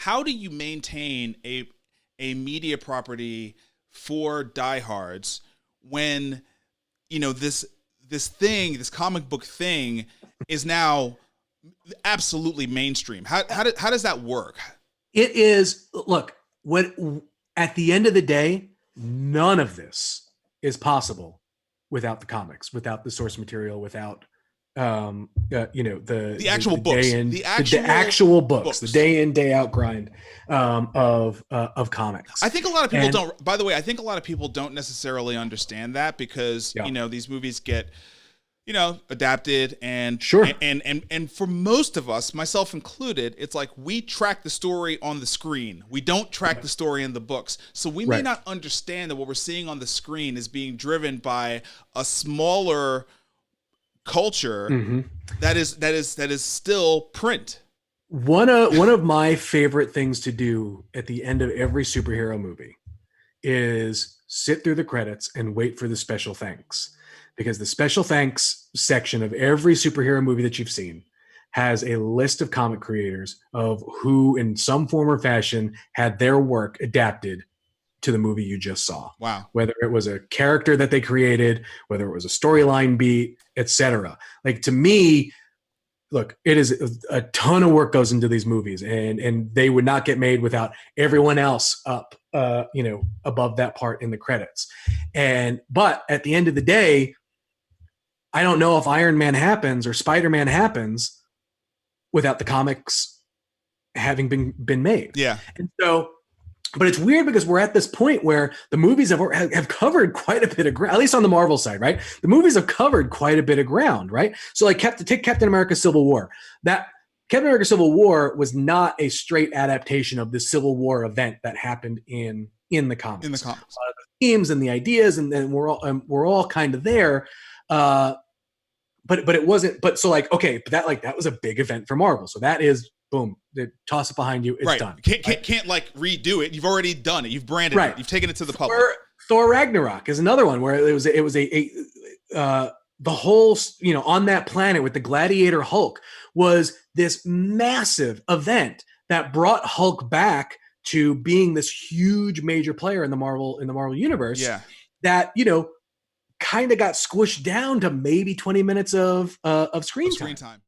how do you maintain a media property for diehards when, you know, this comic book thing is now absolutely mainstream? How does that work? It is, look, what at the end of the day, none of this is possible without the comics, without the source material, without The actual books, day in the actual books, books, the day in day out grind of comics. I think a lot of people don't. By the way, I think a lot of people don't necessarily understand that because you know these movies get, you know, adapted and sure, and for most of us, myself included, it's like we track the story on the screen. We don't track the story in the books, so we may not understand that what we're seeing on the screen is being driven by a smaller culture that is still print. One of my favorite things to do at the end of every superhero movie is sit through the credits and wait for the special thanks, because the special thanks section of every superhero movie that you've seen has a list of comic creators of who in some form or fashion had their work adapted to the movie you just saw. Wow. Whether it was a character that they created, whether it was a storyline beat, etc. Like, to me, look, it is a ton of work goes into these movies, and they would not get made without everyone else up, above that part in the credits. But at the end of the day, I don't know if Iron Man happens or Spider-Man happens without the comics having been made. Yeah. And so, but it's weird because we're at this point where the movies have covered quite a bit of ground, at least on the Marvel side, right? The movies have covered quite a bit of ground, right? So like take Captain America Civil War. That Captain America Civil War was not a straight adaptation of the Civil War event that happened in the comics. In the comics. The themes and the ideas, and we're all kind of there. But it wasn't, but so like, okay, but that was a big event for Marvel. So that is, boom, toss it behind you. It's done. Can't like redo it. You've already done it. You've branded it. You've taken it to the public. Thor Ragnarok is another one where it was the whole, on that planet with the Gladiator Hulk was this massive event that brought Hulk back to being this huge major player in the Marvel universe. Yeah. That, kind of got squished down to maybe 20 minutes of screen time.